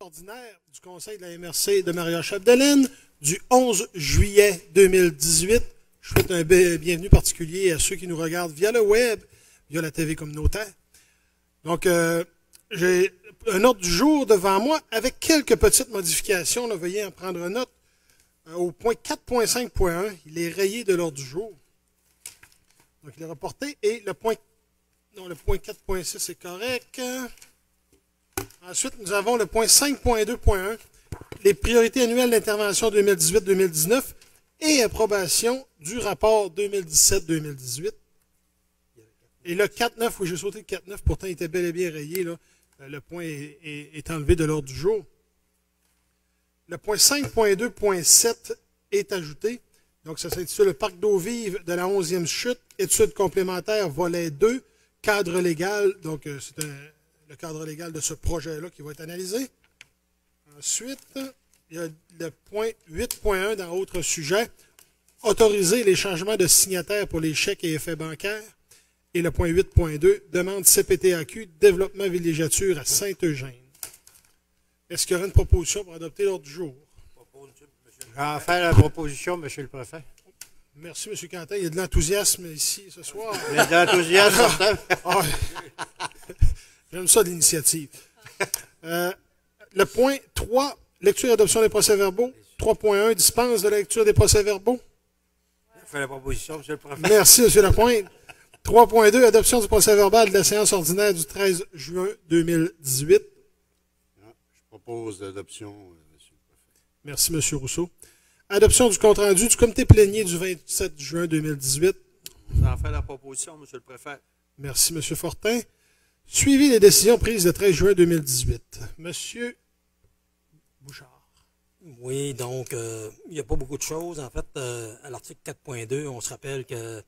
ordinaire du Conseil de la MRC de Maria-Chapdelaine du 11 juillet 2018. Je souhaite un bienvenue particulier à ceux qui nous regardent via le web, via la TV communautaire. Donc, j'ai un ordre du jour devant moi avec quelques petites modifications. Là, veuillez en prendre note. Au point 4.5.1, il est rayé de l'ordre du jour. Donc, il est reporté. Et le point 4.6 est correct. Ensuite, nous avons le point 5.2.1, les priorités annuelles d'intervention 2018-2019 et approbation du rapport 2017-2018. Et le 4.9, oui, j'ai sauté le 4.9, pourtant il était bel et bien rayé. Là. Le point est enlevé de l'ordre du jour. Le point 5.2.7 est ajouté. Donc, ça s'intitule le Parc d'eau vive de la 11e chute, études complémentaires, volet 2, cadre légal. Donc, c'est le cadre légal de ce projet-là qui va être analysé. Ensuite, il y a le point 8.1 dans autre sujet, autoriser les changements de signataires pour les chèques et effets bancaires. Et le point 8.2, demande CPTAQ, développement villégiature à Saint-Eugène. Est-ce qu'il y aura une proposition pour adopter l'ordre du jour? Je vais en faire la proposition, Monsieur le Préfet. Merci, M. Quentin. Il y a de l'enthousiasme ici ce soir. Il y a de l'enthousiasme, certain. J'aime ça, l'initiative. Le point 3, lecture et adoption des procès-verbaux. 3.1, dispense de la lecture des procès-verbaux. Je fais la proposition, Monsieur le Préfet. Merci, M. Lapointe. 3.2, adoption du procès-verbal de la séance ordinaire du 13 juin 2018. Je propose l'adoption, Monsieur le Préfet. Merci, M. Rousseau. Adoption du compte-rendu du comité plénier du 27 juin 2018. J'en fais la proposition, Monsieur le Préfet. Merci, M. Fortin. Suivi des décisions prises le 13 juin 2018. Monsieur Bouchard. Oui, donc, il n'y a pas beaucoup de choses. En fait, à l'article 4.2, on se rappelle que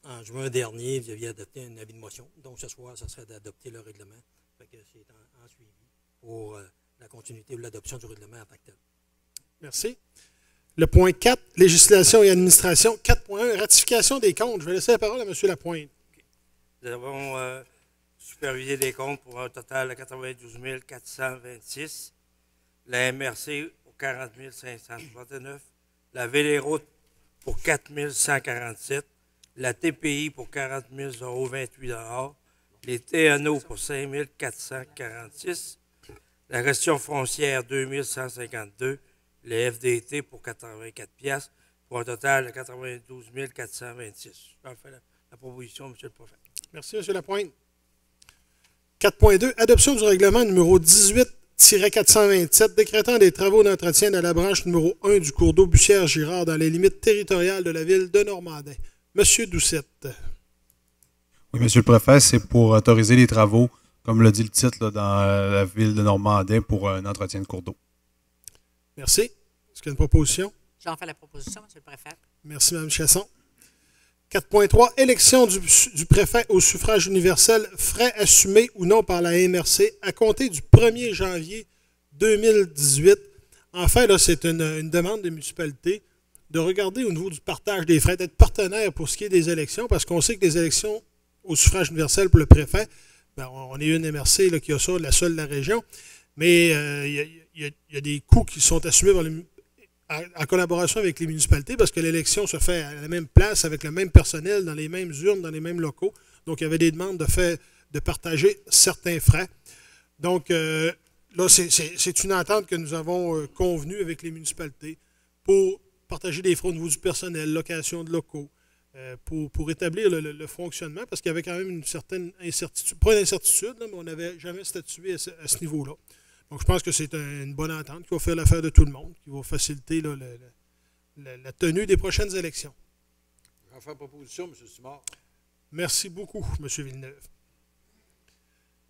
en juin dernier, vous aviez adopté un avis de motion. Donc, ce soir, ce serait d'adopter le règlement. Fait que c'est en suivi pour la continuité de l'adoption du règlement en tant que tel. Merci. Le point 4, législation et administration. 4.1, ratification des comptes. Je vais laisser la parole à M. Lapointe. Nous avons supervisé des comptes pour un total de 92 426. La MRC pour 40 569. La Véléroute pour 4 147. La TPI pour 40 028 $. Les TNO pour 5 446. La gestion foncière 2 152. Les FDT pour 84 $, pour un total de 92 426. Je vais faire la proposition, M. le Préfet. Merci, M. Lapointe. 4.2, adoption du règlement numéro 18-427, décrétant des travaux d'entretien de la branche numéro 1 du cours d'eau Bussière-Girard dans les limites territoriales de la ville de Normandin. M. Doucette. Oui, M. le Préfet, c'est pour autoriser les travaux, comme le dit le titre, là, dans la ville de Normandin pour un entretien de cours d'eau. Merci. Est-ce qu'il y a une proposition? J'en fais la proposition, M. le Préfet. Merci, Mme Chasson. 4.3, élection du préfet au suffrage universel, frais assumés ou non par la MRC à compter du 1er janvier 2018. Enfin, là, c'est une demande des municipalités de regarder au niveau du partage des frais, d'être partenaire pour ce qui est des élections, parce qu'on sait que les élections au suffrage universel pour le préfet, ben, on est une MRC là, qui a ça, la seule de la région, mais il y a des coûts qui sont assumés en collaboration avec les municipalités parce que l'élection se fait à la même place, avec le même personnel, dans les mêmes urnes, dans les mêmes locaux. Donc, il y avait des demandes de partager certains frais. Donc, là, c'est une entente que nous avons convenue avec les municipalités pour partager des frais au niveau du personnel, location de locaux, pour établir le fonctionnement, parce qu'il y avait quand même une certaine incertitude, pas une incertitude, là, mais on n'avait jamais statué à ce niveau-là. Donc, je pense que c'est une bonne entente qui va faire l'affaire de tout le monde, qui va faciliter là, la tenue des prochaines élections. J'en fais la proposition, M. Simard. Merci beaucoup, M. Villeneuve.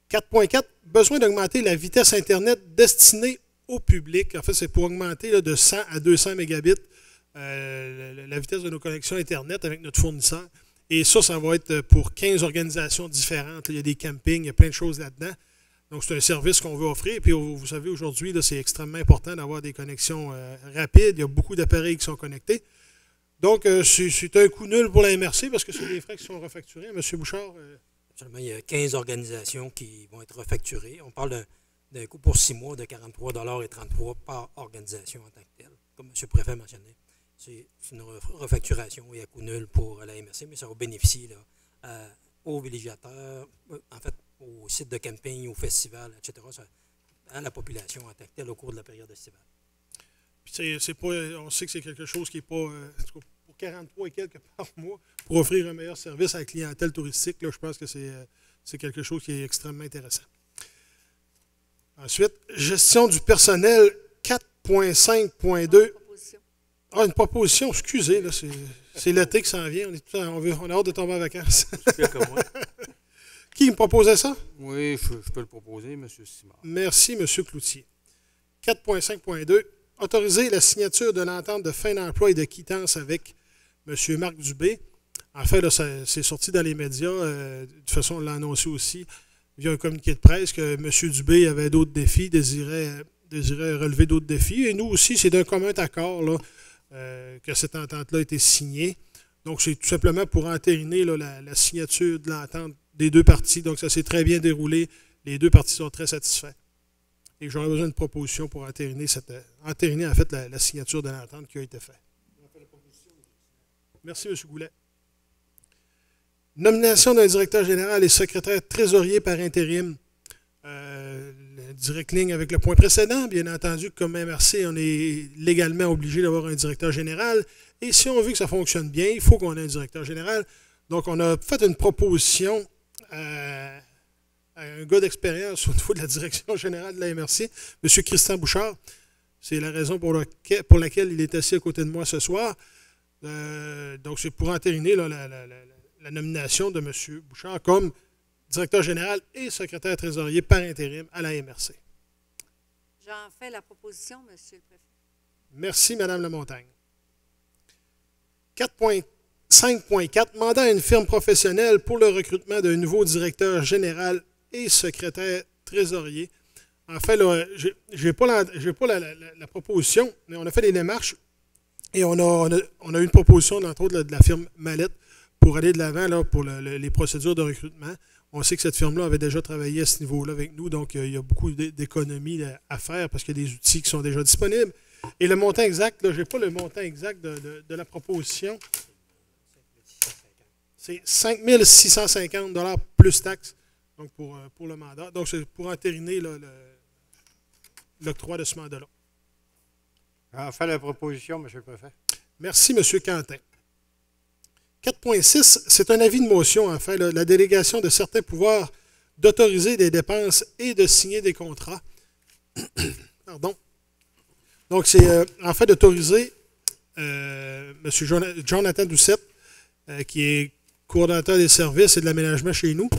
4.4, besoin d'augmenter la vitesse Internet destinée au public. En fait, c'est pour augmenter là, de 100 à 200 mégabits la vitesse de nos connexions Internet avec notre fournisseur. Et ça va être pour 15 organisations différentes. Il y a des campings, il y a plein de choses là-dedans. Donc, c'est un service qu'on veut offrir. Et puis, vous savez, aujourd'hui, c'est extrêmement important d'avoir des connexions rapides. Il y a beaucoup d'appareils qui sont connectés. Donc, c'est un coût nul pour la MRC parce que c'est des frais qui sont refacturés. M. Bouchard? Absolument, il y a 15 organisations qui vont être refacturées. On parle d'un coût pour 6 mois de 43,33 par organisation en tant que telle, comme M. le préfet mentionnait. C'est une refacturation et à coût nul pour la MRC, mais ça va bénéficier là, aux villégiateurs, en fait, aux sites de camping, aux festivals, etc., à la population en tant que telle au cours de la période estivale. Puis c'est pas, on sait que c'est quelque chose qui n'est pas, pour 43 et quelques par mois, pour offrir un meilleur service à la clientèle touristique, là, je pense que c'est quelque chose qui est extrêmement intéressant. Ensuite, gestion du personnel 4.5.2. Ah, une proposition, excusez, là, c'est l'été qui s'en vient, on a hâte de tomber en vacances. Qui me proposait ça? Oui, je peux le proposer, M. Simard. Merci, M. Cloutier. 4.5.2. Autoriser la signature de l'entente de fin d'emploi et de quittance avec M. Marc Dubé. En fait, là, c'est sorti dans les médias. De toute façon, on l'a annoncé aussi via un communiqué de presse que M. Dubé avait d'autres défis, désirait relever d'autres défis. Et nous aussi, c'est d'un commun accord là, que cette entente-là a été signée. Donc, c'est tout simplement pour entériner là, la signature de l'entente des deux parties. Donc, ça s'est très bien déroulé. Les deux parties sont très satisfaits. Et j'aurais besoin d'une proposition pour entériner en fait, la signature de l'entente qui a été faite. Merci, M. Goulet. Nomination d'un directeur général et secrétaire trésorier par intérim. Direct ligne avec le point précédent. Bien entendu, comme MRC, on est légalement obligé d'avoir un directeur général. Et si on veut que ça fonctionne bien, il faut qu'on ait un directeur général. Donc, on a fait une proposition à un gars d'expérience au niveau de la direction générale de la MRC, M. Christian Bouchard. C'est la raison pour laquelle il est assis à côté de moi ce soir. Donc, c'est pour entériner là, la nomination de M. Bouchard comme directeur général et secrétaire trésorier par intérim à la MRC. J'en fais la proposition, M. le préfet. Merci, Mme Lamontagne. 4.5.4, mandat à une firme professionnelle pour le recrutement d'un nouveau directeur général et secrétaire trésorier. En fait, je n'ai pas la proposition, mais on a fait des démarches et on a eu une proposition, entre autres, de la firme Mallette pour aller de l'avant là, pour les procédures de recrutement. On sait que cette firme-là avait déjà travaillé à ce niveau-là avec nous, donc il y a beaucoup d'économies à faire parce qu'il y a des outils qui sont déjà disponibles. Et le montant exact, je n'ai pas le montant exact de la proposition. C'est 5 650 $ plus taxes donc pour le mandat. Donc, c'est pour entériner l'octroi de ce mandat-là. En fait la proposition, M. le préfet. Merci, M. Quentin. 4.6, c'est un avis de motion, en fait, la délégation de certains pouvoirs d'autoriser des dépenses et de signer des contrats. Pardon. Donc, c'est en fait d'autoriser M. Jonathan Doucette, qui est coordonnateur des services et de l'aménagement chez nous,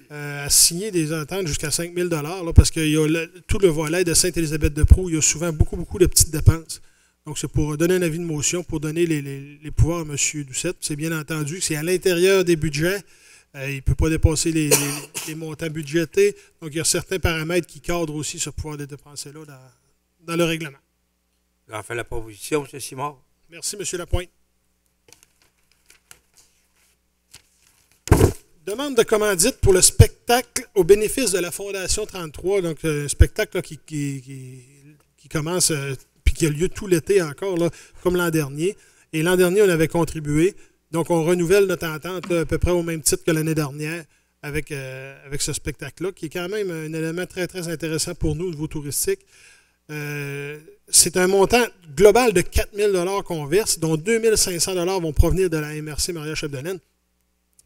à signer des ententes jusqu'à 5 000 $ parce qu'il y a tout le volet de Sainte-Élisabeth-de-Proulx, il y a souvent beaucoup de petites dépenses. Donc, c'est pour donner un avis de motion, pour donner les pouvoirs à M. Doucette. C'est bien entendu que c'est à l'intérieur des budgets. Il ne peut pas dépasser les montants budgétés. Donc, il y a certains paramètres qui cadrent aussi ce pouvoir de dépenser-là dans le règlement. J'en fais la proposition, M. Simard. Merci, M. Lapointe. Demande de commandite pour le spectacle au bénéfice de la Fondation 33. Donc, un spectacle là, qui commence puis qui a lieu tout l'été encore, là, comme l'an dernier. Et l'an dernier, on avait contribué. Donc, on renouvelle notre entente là, à peu près au même titre que l'année dernière avec ce spectacle-là, qui est quand même un élément très, très intéressant pour nous au niveau touristique. C'est un montant global de 4 000 $ qu'on verse, dont 2 500 $ vont provenir de la MRC Maria-Chapdelaine.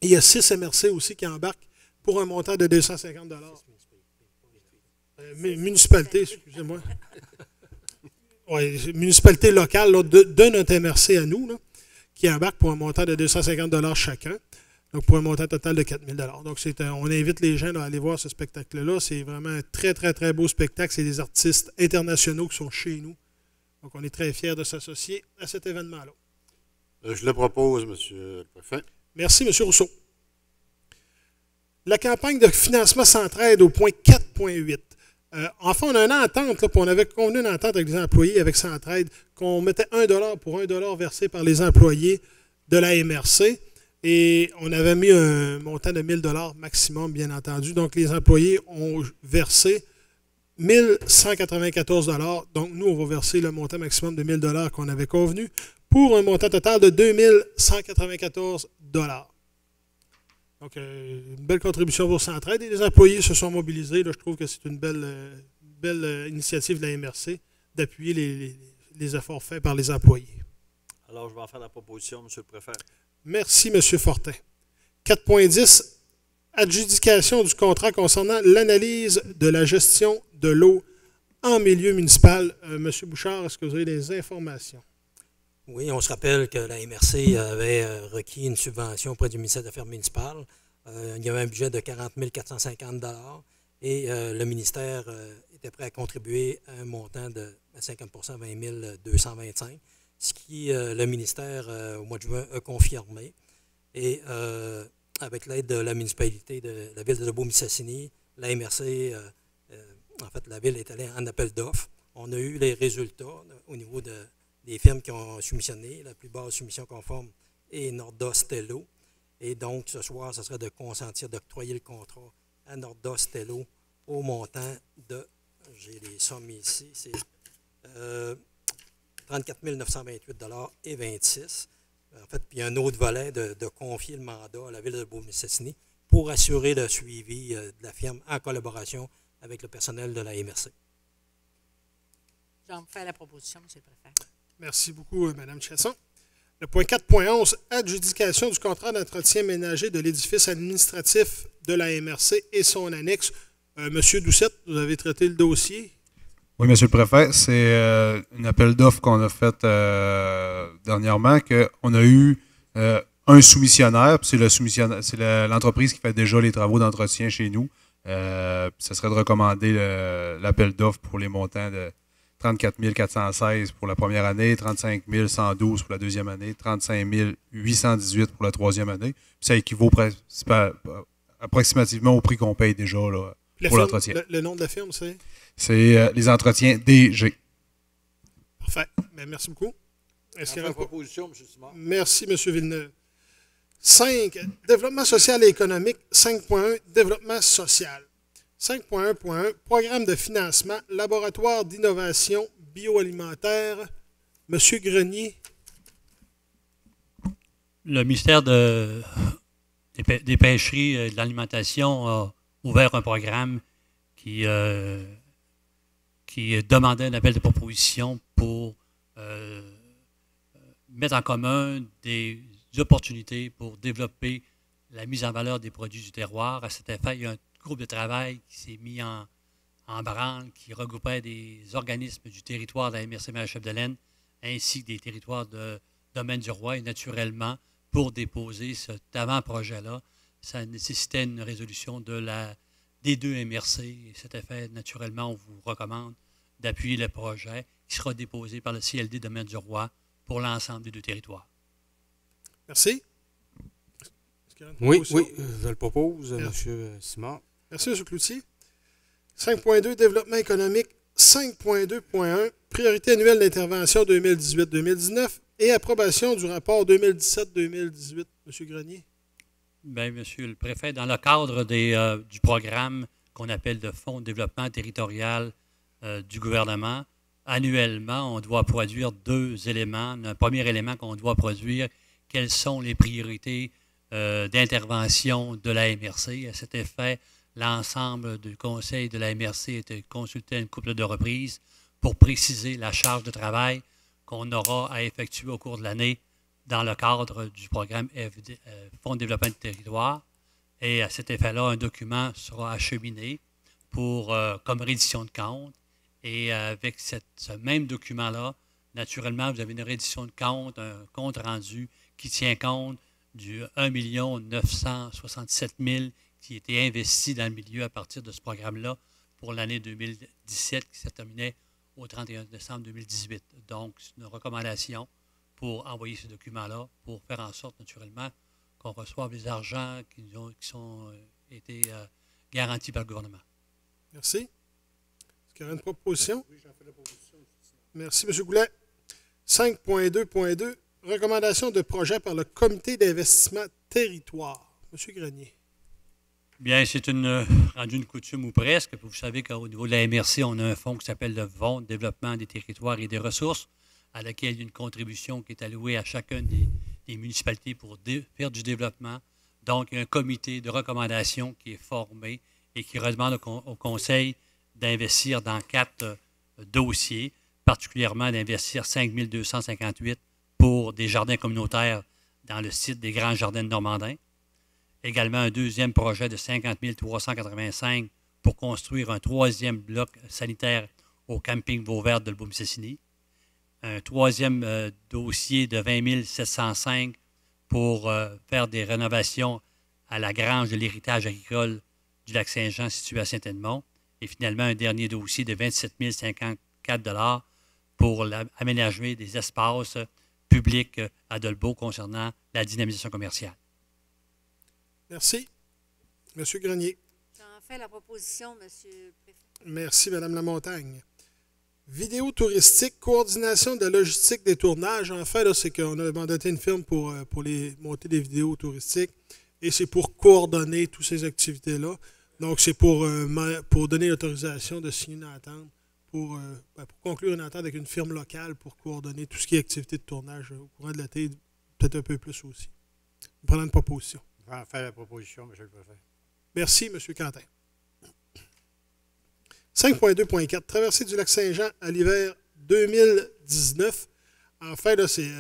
Et il y a 6 MRC aussi qui embarquent pour un montant de 250 $. Municipalité, excusez-moi. Oui, municipalité locale là, de notre MRC à nous, là, qui embarquent pour un montant de 250 $ chacun. Donc, pour un montant total de 4 000 $. Donc, on invite les gens à aller voir ce spectacle-là. C'est vraiment un très, très, très beau spectacle. C'est des artistes internationaux qui sont chez nous. Donc, on est très fiers de s'associer à cet événement-là. Je le propose, M. le préfet. Merci, M. Rousseau. La campagne de financement Centraide au point 4.8. Enfin, on a une entente, là, puis on avait convenu une entente avec les employés, avec Centraide, qu'on mettait 1 $ pour 1 $ versé par les employés de la MRC. Et on avait mis un montant de 1 000 $ maximum, bien entendu. Donc, les employés ont versé 1194 $. Donc, nous, on va verser le montant maximum de 1 000 $ qu'on avait convenu pour un montant total de 2194 $. Donc, une belle contribution pour Centraide et les employés se sont mobilisés. Là, je trouve que c'est une belle initiative de la MRC d'appuyer les efforts faits par les employés. Alors, je vais en faire la proposition, M. le Préfet. Merci, M. Fortin. 4.10, adjudication du contrat concernant l'analyse de la gestion de l'eau en milieu municipal. M. Bouchard, est-ce que vous avez des informations? Oui, on se rappelle que la MRC avait requis une subvention auprès du ministère des Affaires municipales. Il y avait un budget de 40 450 $ et le ministère était prêt à contribuer à un montant de 50 20 225 $, ce qui le ministère, au mois de juin, a confirmé. Et avec l'aide de la municipalité de la ville de Lebourg-Mistassini, la MRC, en fait, la ville est allée en appel d'offres. On a eu les résultats au niveau des firmes qui ont soumissionné. La plus basse soumission conforme est Nordos Tello. Et donc, ce soir, ce serait de consentir d'octroyer le contrat à Nordos Tello au montant de, j'ai les sommes ici, c'est 34 928 $ et 26. En fait, puis il y a un autre volet de confier le mandat à la ville de Lebourg-Mistassini pour assurer le suivi de la firme en collaboration avec le personnel de la MRC. J'en fais la proposition, M. le Préfet. Merci beaucoup, Mme Chasson. Le point 4.11, adjudication du contrat d'entretien ménager de l'édifice administratif de la MRC et son annexe. Monsieur Doucette, vous avez traité le dossier. Oui, Monsieur le Préfet, c'est un appel d'offres qu'on a fait dernièrement, qu'on a eu un soumissionnaire, puis c'est l'entreprise qui fait déjà les travaux d'entretien chez nous. Ça serait de recommander l'appel d'offres pour les montants de 34 416 pour la première année, 35 112 pour la deuxième année, 35 818 pour la troisième année. Puis ça équivaut approximativement au prix qu'on paye déjà là, pour l'entretien. Le nom de la firme, c'est? C'est les entretiens DG. Parfait. Bien, merci beaucoup. Est-ce qu'il y a une proposition, M. Simard? Merci, M. Villeneuve. 5. Développement social et économique. 5.1. Développement social. 5.1.1. Programme de financement. Laboratoire d'innovation bioalimentaire. M. Grenier. Le ministère des Pêcheries et de l'Alimentation a ouvert un programme qui demandait un appel de proposition pour mettre en commun des opportunités pour développer la mise en valeur des produits du terroir. À cet effet, il y a un groupe de travail qui s'est mis en branle, qui regroupait des organismes du territoire de la MRC Marie-Chapdelaine ainsi que des territoires de Domaine du Roi. Et naturellement, pour déposer cet avant-projet-là, ça nécessitait une résolution des deux MRC. Et cet effet, naturellement, on vous recommande d'appuyer le projet qui sera déposé par le CLD Domaine du Roi pour l'ensemble des deux territoires. Merci. Oui, je le propose, M. Simard. Merci, M. Cloutier. 5.2, développement économique. 5.2.1, priorité annuelle d'intervention 2018-2019 et approbation du rapport 2017-2018. M. Grenier. Bien, Monsieur le Préfet, dans le cadre du programme qu'on appelle le Fonds de développement territorial du gouvernement, annuellement, on doit produire deux éléments. Un premier élément qu'on doit produire, quelles sont les priorités d'intervention de la MRC. À cet effet, l'ensemble du conseil de la MRC a été consulté à une couple de reprises pour préciser la charge de travail qu'on aura à effectuer au cours de l'année dans le cadre du programme Fonds de développement du territoire. Et à cet effet-là, un document sera acheminé comme reddition de compte. Et avec ce même document-là, naturellement, vous avez une reddition de compte, un compte rendu qui tient compte du 1 967 000 qui était investi dans le milieu à partir de ce programme-là pour l'année 2017 qui s'est terminée au 31 décembre 2018. Donc, c'est une recommandation pour envoyer ce document-là, pour faire en sorte, naturellement, qu'on reçoive les argents qui ont été garantis par le gouvernement. Merci. Est-ce qu'il y a une proposition? Oui, j'en fais la proposition. Merci, M. Goulet. 5.2.2, recommandation de projet par le Comité d'investissement territoire. M. Grenier. Bien, c'est rendu une coutume ou presque. Vous savez qu'au niveau de la MRC, on a un fonds qui s'appelle le Fonds de développement des territoires et des ressources, à laquelle il y a une contribution qui est allouée à chacune des municipalités pour faire du développement. Donc, il y a un comité de recommandation qui est formé et qui demande au conseil d'investir dans 4 dossiers, particulièrement d'investir 5 258 pour des jardins communautaires dans le site des Grands Jardins de Normandin. Également, un deuxième projet de 50 385 pour construire un 3e bloc sanitaire au camping Vauvert de Beaume-Cessini. Un 3e dossier de 20 705 pour faire des rénovations à la grange de l'héritage agricole du Lac-Saint-Jean situé à Saint-Edmond. Et finalement, un dernier dossier de 27 054 pour l'aménagement des espaces publics à Dolbeau concernant la dynamisation commerciale. Merci. Monsieur Grenier. J'en fais la proposition, Monsieur le Préfet. Merci, Madame Lamontagne. Vidéo touristique, coordination de la logistique des tournages. En fait, là, c'est qu'on a mandaté une firme pour monter des vidéos touristiques et c'est pour coordonner toutes ces activités-là. Donc, c'est pour donner l'autorisation de signer une entente, pour conclure une entente avec une firme locale pour coordonner tout ce qui est activité de tournage au courant de l'été, peut-être un peu plus aussi. Nous prenons une proposition. Je vais en faire la proposition, M. le Préfet. Merci, M. Quentin. 5.2.4, traversée du lac Saint-Jean à l'hiver 2019. En fait, là, c'est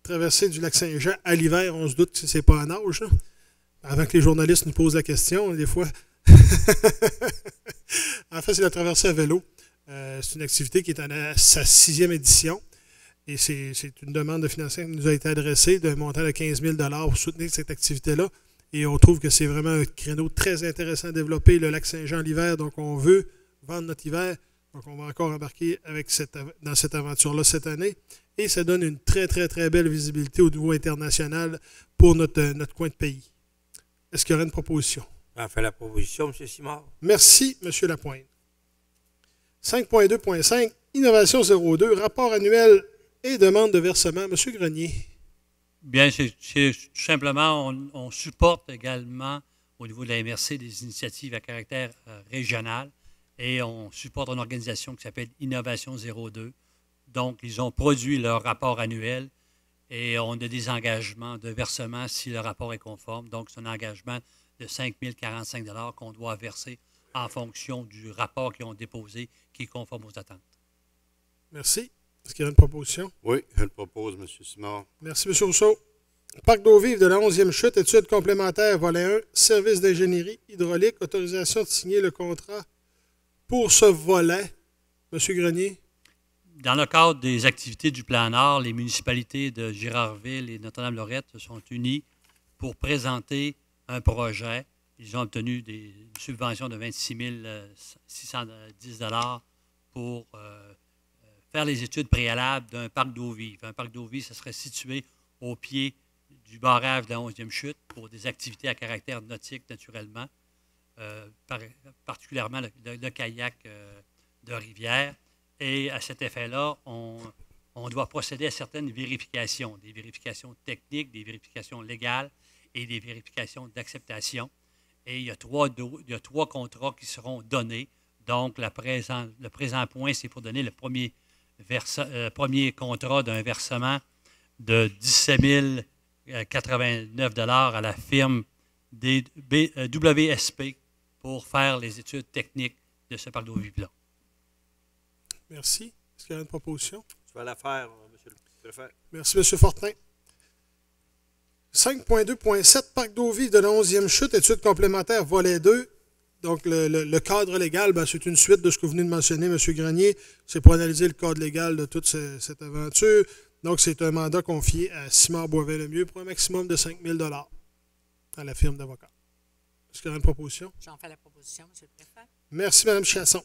traversée du lac Saint-Jean à l'hiver. On se doute que c'est pas en nage, là. Avant que les journalistes nous posent la question, des fois. En fait, c'est la traversée à vélo. C'est une activité qui est à sa 6e édition. Et c'est une demande de financement qui nous a été adressée d'un montant de 15 000 pour soutenir cette activité-là. Et on trouve que c'est vraiment un créneau très intéressant à développer, le lac Saint-Jean l'hiver. Donc, on veut vendre notre hiver. Donc, on va encore embarquer dans cette aventure-là cette année. Et ça donne une très, très, très belle visibilité au niveau international pour notre coin de pays. Est-ce qu'il y aurait une proposition? J'en fais la proposition, M. Simard. Merci, M. Lapointe. 5.2.5, Innovation 02, rapport annuel et demande de versement. M. Grenier. Bien, c'est tout simplement, on supporte également au niveau de la MRC des initiatives à caractère régional et on supporte une organisation qui s'appelle Innovation 02. Donc, ils ont produit leur rapport annuel et on a des engagements de versement si le rapport est conforme. Donc, c'est un engagement de 5 045 $ qu'on doit verser en fonction du rapport qu'ils ont déposé qui est conforme aux attentes. Merci. Est-ce qu'il y a une proposition? Oui, je le propose, M. Simard. Merci, M. Rousseau. Parc d'eau vive de la 11e chute, études complémentaires, volet 1, service d'ingénierie hydraulique, autorisation de signer le contrat pour ce volet. M. Grenier. Dans le cadre des activités du Plan Nord, les municipalités de Girardville et Notre-Dame-Lorette se sont unies pour présenter un projet. Ils ont obtenu une subvention de 26 610 $ pour faire les études préalables d'un parc d'eau vive. Un parc d'eau vive, ça serait situé au pied du barrage de la 11e chute pour des activités à caractère nautique, naturellement, particulièrement le kayak de rivière. Et à cet effet-là, on doit procéder à certaines vérifications, des vérifications techniques, des vérifications légales et des vérifications d'acceptation. Et il y a trois contrats qui seront donnés. Donc, le présent point, c'est pour donner le premier contrat d'un versement de 17 089 $ à la firme WSP pour faire les études techniques de ce parc d'eau vive-là. Merci. Est-ce qu'il y a une proposition? Je vais la faire, M. le Préfet. Merci, M. Fortin. 5.2.7, parc d'eau vive de la 11e chute, études complémentaires, volet 2. Donc, le cadre légal, c'est une suite de ce que vous venez de mentionner, M. Grenier. C'est pour analyser le cadre légal de toute cette aventure. Donc, c'est un mandat confié à Simard Boivin-Lemieux pour un maximum de 5 000 $ à la firme d'avocats. Est-ce qu'il y a une proposition? J'en fais la proposition, M. le Préfet. Merci, Mme Chasson.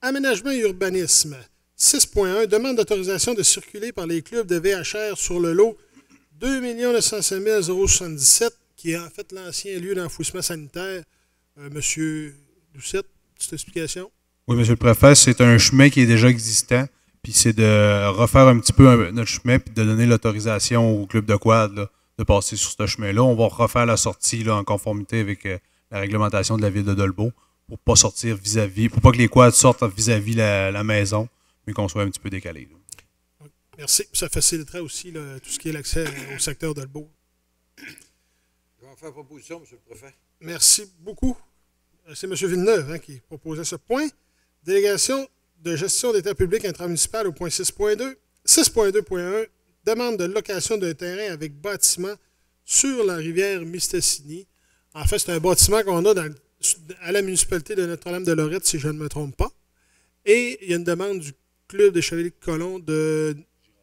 Aménagement et urbanisme. 6.1, demande d'autorisation de circuler par les clubs de VHR sur le lot 2 905 077, qui est en fait l'ancien lieu d'enfouissement sanitaire. Monsieur Doucette, petite explication? Oui, M. le Préfet, c'est un chemin qui est déjà existant, puis c'est de refaire un petit peu notre chemin, puis de donner l'autorisation au club de quad là, de passer sur ce chemin-là. On va refaire la sortie là, en conformité avec la réglementation de la ville de Dolbeau pour pas sortir pour pas que les quads sortent vis-à-vis la maison, mais qu'on soit un petit peu décalé. Là. Merci. Ça faciliterait aussi là, tout ce qui est l'accès au secteur Dolbeau. Je vais en faire proposition, M. le Préfet. Merci beaucoup. C'est M. Villeneuve qui proposait ce point. Délégation de gestion des terres publiques intramunicipales au point 6.2. 6.2.1, demande de location d'un terrain avec bâtiment sur la rivière Mistassini. En fait, c'est un bâtiment qu'on a à la municipalité de Notre-Dame-de-Lorette, si je ne me trompe pas. Et il y a une demande du Club des Chevaliers de Colomb de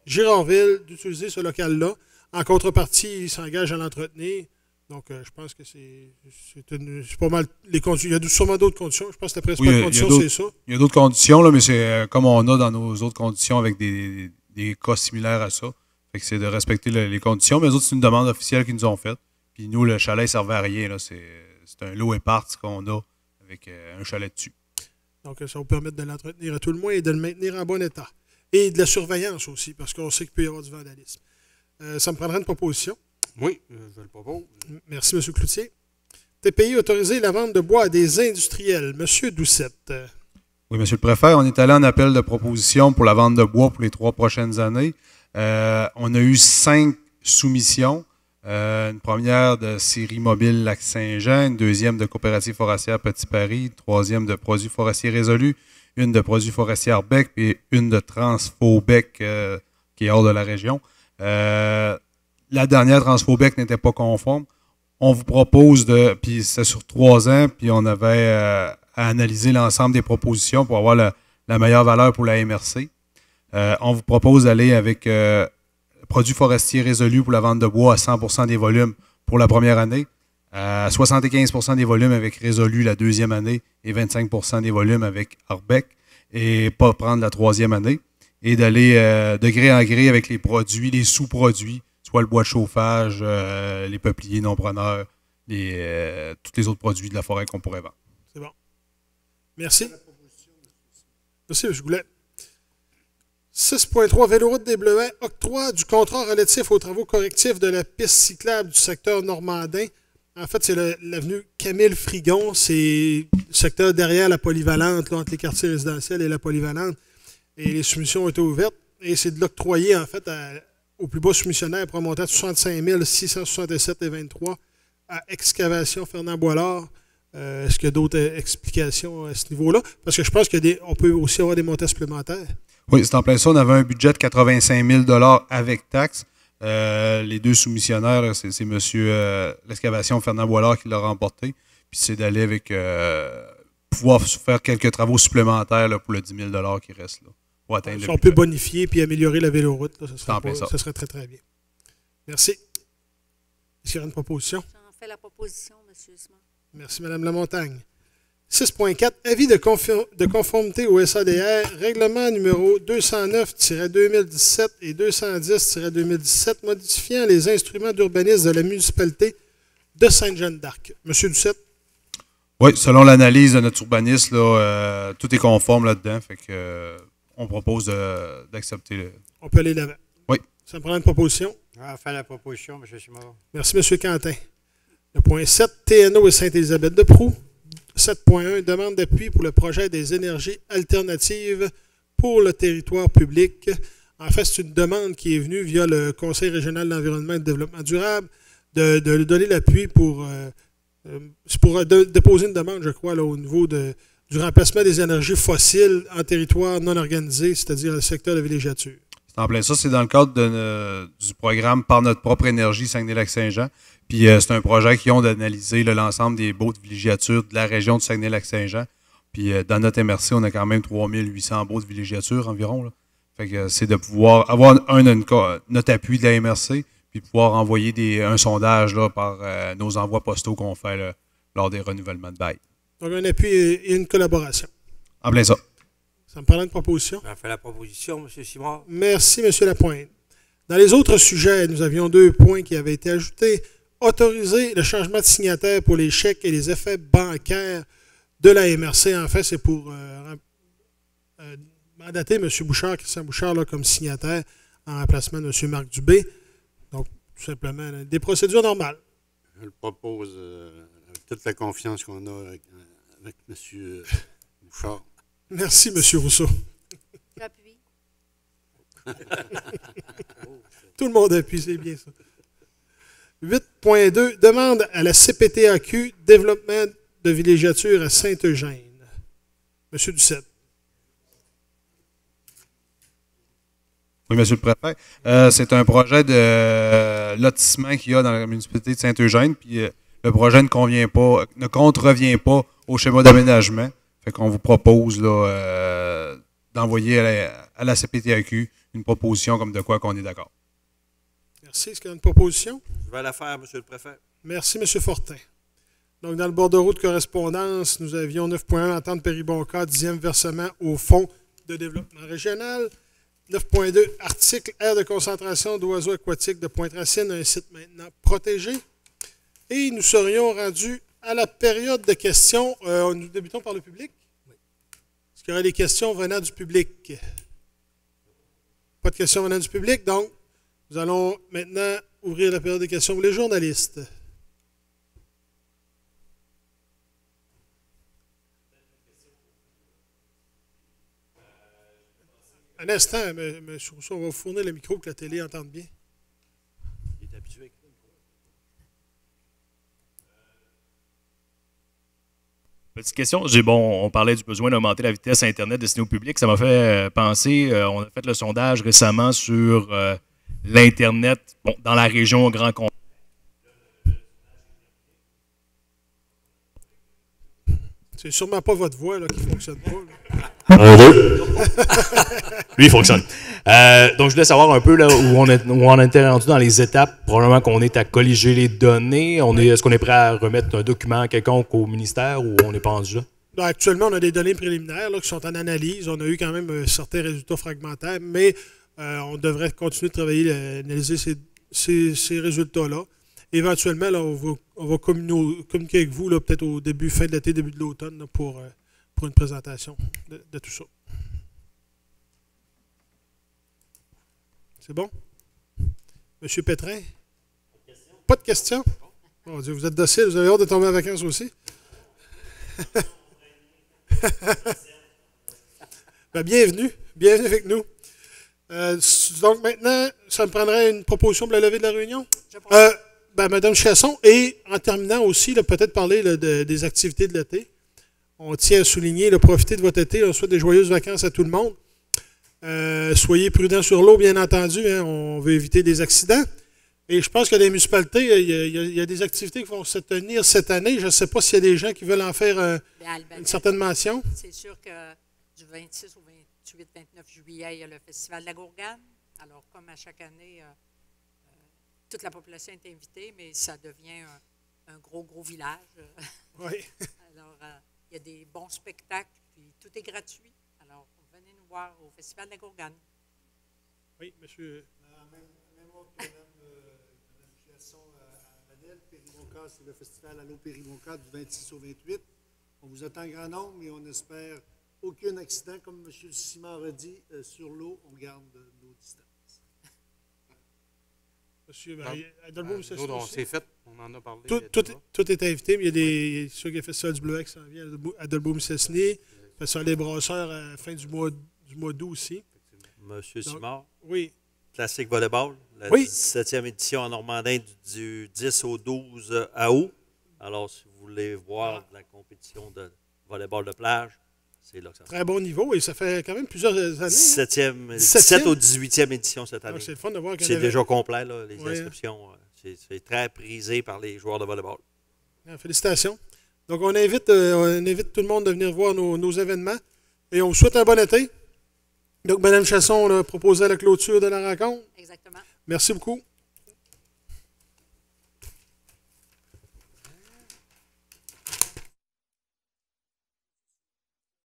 Girardville d'utiliser ce local-là. En contrepartie, ils s'engagent à l'entretenir. Donc, je pense que c'est pas mal les conditions. Il y a sûrement d'autres conditions. Je pense que la principale condition, c'est ça. Il y a d'autres conditions, là, mais c'est comme on a dans nos autres conditions avec des cas similaires à ça. Fait que c'est de respecter les conditions. Mais les autres, c'est une demande officielle qu'ils nous ont faite. Puis nous, le chalet ne servait à rien. Là. C'est un lot épars qu'on a avec un chalet dessus. Donc, ça va permettre de l'entretenir à tout le moins et de le maintenir en bon état. Et de la surveillance aussi, parce qu'on sait qu'il peut y avoir du vandalisme. Ça me prendra une proposition. Oui, je le propose. Merci, M. Cloutier. TPI autorisé la vente de bois à des industriels. M. Doucette. Oui, M. le Préfet, on est allé en appel de proposition pour la vente de bois pour les 3 prochaines années. On a eu 5 soumissions. Une première de série mobile Lac-Saint-Jean, une deuxième de coopérative forestière Petit-Paris, une troisième de produits forestiers résolus, une de produits forestiers Arbeck et une de Transfobec qui est hors de la région. La dernière, Transfobec, n'était pas conforme. On vous propose puis c'est sur 3 ans, puis on avait à analyser l'ensemble des propositions pour avoir la meilleure valeur pour la MRC. On vous propose d'aller avec produits forestiers résolus pour la vente de bois à 100% des volumes pour la première année, à 75% des volumes avec résolu la deuxième année et 25% des volumes avec Arbeck, et pas prendre la 3e année, et d'aller de gré en gré avec les produits, les sous-produits, soit le bois de chauffage, les peupliers non-preneurs, tous les autres produits de la forêt qu'on pourrait vendre. C'est bon. Merci. Merci, je voulais. 6.3 Véloroute des Bleuets, octroi du contrat relatif aux travaux correctifs de la piste cyclable du secteur normandin. En fait, c'est l'avenue Camille Frigon, c'est le secteur derrière la polyvalente, là, entre les quartiers résidentiels et la polyvalente. Et les soumissions ont été ouvertes. Et c'est de l'octroyer, en fait, au plus bas soumissionnaire pour monter à 65 667,23 à Excavation Fernand Boilard. Est-ce qu'il y a d'autres explications à ce niveau-là? Parce que je pense qu'on peut aussi avoir des montants supplémentaires. Oui, c'est en plein ça. On avait un budget de 85 000 $ avec taxes. Les 2 soumissionnaires, c'est M. l'Excavation Fernand Boilard qui l'a remporté. Puis c'est d'aller avec pouvoir faire quelques travaux supplémentaires là, pour le 10 000 $ qui reste là. Pour atteindre si on peut bonifier puis améliorer la véloroute, là, ça serait très, très bien. Merci. Est-ce qu'il y a une proposition? J'en fais la proposition, M. Simon. Merci, Mme Lamontagne. 6.4. Avis de conformité au SADR, règlement numéro 209-2017 et 210-2017, modifiant les instruments d'urbanisme de la municipalité de Sainte-Jeanne-d'Arc. M. Doucette. Oui, selon l'analyse de notre urbaniste, là, tout est conforme là-dedans. Fait que, on propose d'accepter. On peut aller l'avant. Oui. Ça me prend une proposition. On va faire la proposition, M. Simard. Merci, M. Quentin. Le point 7, TNO et Sainte-Élisabeth-de-Proux. 7.1, demande d'appui pour le projet des énergies alternatives pour le territoire public. En fait, c'est une demande qui est venue via le Conseil régional de l'environnement et du développement durable de lui donner l'appui pour déposer une demande, je crois, là, au niveau du remplacement des énergies fossiles en territoire non organisé, c'est-à-dire le secteur de villégiature. C'est en plein ça. C'est dans le cadre du programme Par notre propre énergie Saguenay-Lac-Saint-Jean. Puis c'est un projet qui ont d'analyser l'ensemble des baux de villégiature de la région de Saguenay-Lac-Saint-Jean. Puis dans notre MRC, on a quand même 3800 baux de villégiature environ. Là. Fait que c'est de pouvoir avoir notre appui de la MRC, puis pouvoir envoyer un sondage là, par nos envois postaux qu'on fait là, lors des renouvellements de bail. Donc un appui et une collaboration. En plein ça. Ça me prend une proposition. On a fait la proposition, M. Simard. Merci, M. Lapointe. Dans les autres sujets, nous avions 2 points qui avaient été ajoutés. Autoriser le changement de signataire pour les chèques et les effets bancaires de la MRC. En fait, c'est pour mandater M. Bouchard, Christian Bouchard, là, comme signataire en remplacement de M. Marc Dubé. Donc, tout simplement, des procédures normales. Je le propose toute la confiance qu'on a avec M. Bouchard. Merci, M. Rousseau. J'appuie. Tout le monde appuie, c'est bien ça. 8.2, demande à la CPTAQ développement de villégiature à Saint-Eugène. M. Duceppe. Oui, Monsieur le Préfet. C'est un projet de lotissement qu'il y a dans la municipalité de Saint-Eugène, puis le projet ne contrevient pas au schéma d'aménagement. Fait qu'on vous propose là, d'envoyer à la CPTAQ une proposition comme de quoi qu'on est d'accord. Merci. Est-ce qu'il y a une proposition? Je vais la faire, Monsieur le Préfet. Merci, M. Fortin. Donc, dans le bordereau de correspondance, nous avions 9.1, entente Péribonca, 10e versement au Fonds de développement régional. 9.2, article aire de concentration d'oiseaux aquatiques de Pointe-Racine, un site maintenant protégé. Et nous serions rendus à la période de questions. Nous débutons par le public. Est-ce qu'il y aurait des questions venant du public? Pas de questions venant du public, donc nous allons maintenant ouvrir la période de questions pour les journalistes. Un instant, M. Rousseau, on va vous fournir le micro pour que la télé entende bien. Il est habitué. Petite question, on parlait du besoin d'augmenter la vitesse Internet destinée au public. Ça m'a fait penser, on a fait le sondage récemment sur l'Internet dans la région au grand compte. C'est sûrement pas votre voix là, qui ne fonctionne pas. Là. Un, deux. Lui, il fonctionne. Donc, je voulais savoir un peu là, où on était rendu dans les étapes. Probablement qu'on est à colliger les données. Est-ce qu'on est prêt à remettre un document quelconque au ministère ou on n'est pas rendu là? Là, actuellement, on a des données préliminaires là, qui sont en analyse. On a eu quand même certains résultats fragmentaires, mais on devrait continuer de travailler, analyser ces résultats-là. Éventuellement, là, on va communiquer avec vous peut-être au fin de l'été, début de l'automne là, pour une présentation de tout ça. C'est bon? Monsieur Pétrin? Pas de questions? Mon Dieu, vous êtes docile, vous avez hâte de tomber en vacances aussi? Ben, bienvenue avec nous. Donc maintenant, ça me prendrait une proposition pour la levée de la réunion? Madame Chasson, et en terminant aussi, peut-être parler des activités de l'été. On tient à souligner, profitez de votre été, on souhaite des joyeuses vacances à tout le monde. Soyez prudents sur l'eau, bien entendu, hein, on veut éviter des accidents. Et je pense que dans les municipalités, il y a des activités qui vont se tenir cette année. Je ne sais pas s'il y a des gens qui veulent en faire une certaine mention. C'est sûr que du 26 au 28-29 juillet, il y a le Festival de la Gourgane. Alors, comme à chaque année, toute la population est invitée, mais ça devient un gros village. Oui. Alors, il y a des bons spectacles, puis tout est gratuit. Alors, venez nous voir au Festival de la Gourgane. Oui, monsieur. Même autre que Mme Chasson à Manel, Péribonca, c'est le festival Allô Péribonca du 26 au 28. On vous attend en grand nombre, mais on espère aucun accident. Comme M. Simard a dit, sur l'eau, on garde nos distances. Monsieur on s'est fait, on en a parlé. Tout est invité, mais il y a ceux qui ont fait ça du Bleuec qui s'en vient à Dolbeau-Mistassini. Fait ça les brasseurs à la fin du mois d'août aussi. Monsieur Simard. Oui. Classique volleyball, la 17e édition en Normandin du 10 au 12 août. Alors, si vous voulez voir la compétition de volleyball de plage, c'est là que ça se passe. Très bon niveau et ça fait quand même plusieurs années. 17 au 18e édition cette année. C'est le fun de voir c'est déjà complet, là, les inscriptions. C'est très prisé par les joueurs de volleyball. Félicitations. Donc, on invite tout le monde à venir voir nos événements et on vous souhaite un bon été. Donc, Mme Chasson a proposé la clôture de la rencontre. Exactement. Merci beaucoup.